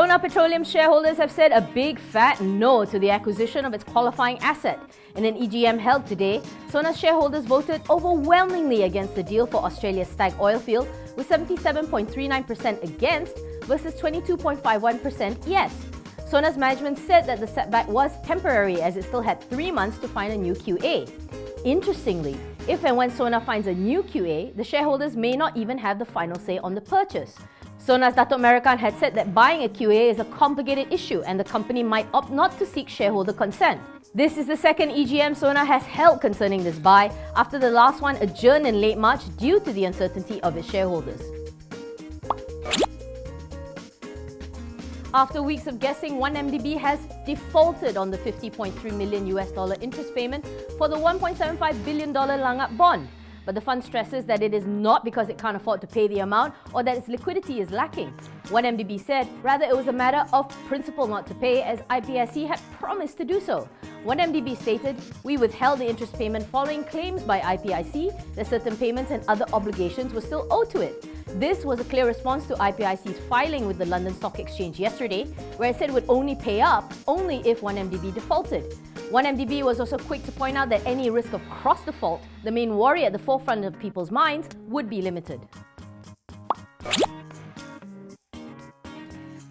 Sona Petroleum shareholders have said a big fat no to the acquisition of its qualifying asset. In an EGM held today, Sona's shareholders voted overwhelmingly against the deal for Australia's Stag oil field, with 77.39% against versus 22.51% yes. Sona's management said that the setback was temporary as it still had 3 months to find a new QA. Interestingly, if and when Sona finds a new QA, the shareholders may not even have the final say on the purchase. Sona's Dato' Merakan had said that buying a QA is a complicated issue and the company might opt not to seek shareholder consent. This is the second EGM Sona has held concerning this buy after the last one adjourned in late March due to the uncertainty of its shareholders. After weeks of guessing, 1MDB has defaulted on the $50.3 million interest payment for the $1.75 billion Langat bond. But the fund stresses that it is not because it can't afford to pay the amount or that its liquidity is lacking. 1MDB said rather it was a matter of principle not to pay as IPIC had promised to do so. 1MDB stated, "We withheld the interest payment following claims by IPIC that certain payments and other obligations were still owed to it." This was a clear response to IPIC's filing with the London Stock Exchange yesterday, where it said it would only pay up only if 1MDB defaulted. 1MDB was also quick to point out that any risk of cross-default, the main worry at the forefront of people's minds, would be limited.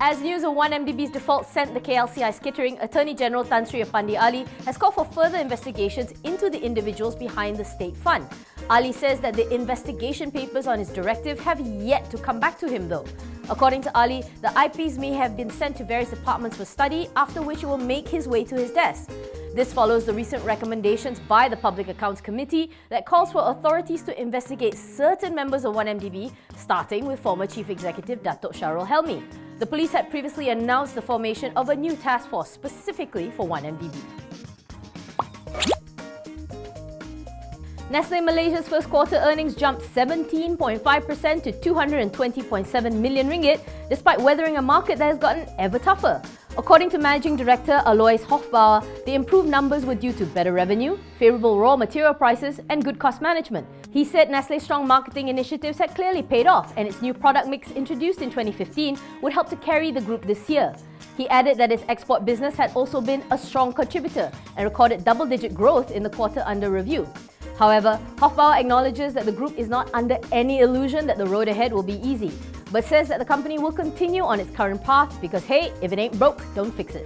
As news of 1MDB's default sent the KLCI skittering, Attorney General Tan Sri Apandi Ali has called for further investigations into the individuals behind the state fund. Ali says that the investigation papers on his directive have yet to come back to him though. According to Ali, the IPs may have been sent to various departments for study, after which it will make his way to his desk. This follows the recent recommendations by the Public Accounts Committee that calls for authorities to investigate certain members of 1MDB, starting with former Chief Executive Datuk Sharul Helmi. The police had previously announced the formation of a new task force specifically for 1MDB. Nestle Malaysia's first quarter earnings jumped 17.5% to 220.7 million ringgit, despite weathering a market that has gotten ever tougher. According to Managing Director Alois Hofbauer, the improved numbers were due to better revenue, favourable raw material prices and good cost management. He said Nestle's strong marketing initiatives had clearly paid off and its new product mix introduced in 2015 would help to carry the group this year. He added that its export business had also been a strong contributor and recorded double-digit growth in the quarter under review. However, Hofbauer acknowledges that the group is not under any illusion that the road ahead will be easy, but says that the company will continue on its current path because, hey, if it ain't broke, don't fix it.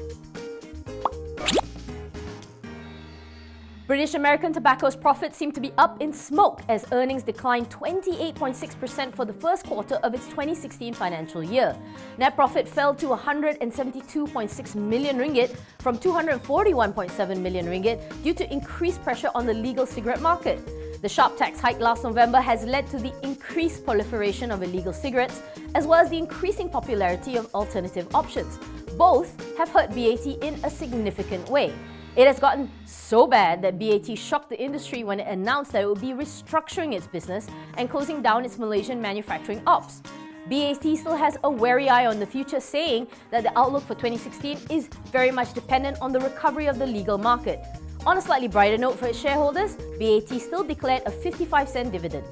British American Tobacco's profits seem to be up in smoke as earnings declined 28.6% for the first quarter of its 2016 financial year. Net profit fell to 172.6 million ringgit from 241.7 million ringgit due to increased pressure on the legal cigarette market. The sharp tax hike last November has led to the increased proliferation of illegal cigarettes as well as the increasing popularity of alternative options. Both have hurt BAT in a significant way. It has gotten so bad that BAT shocked the industry when it announced that it would be restructuring its business and closing down its Malaysian manufacturing ops. BAT still has a wary eye on the future, saying that the outlook for 2016 is very much dependent on the recovery of the legal market. On a slightly brighter note for its shareholders, BAT still declared a 55-cent dividend.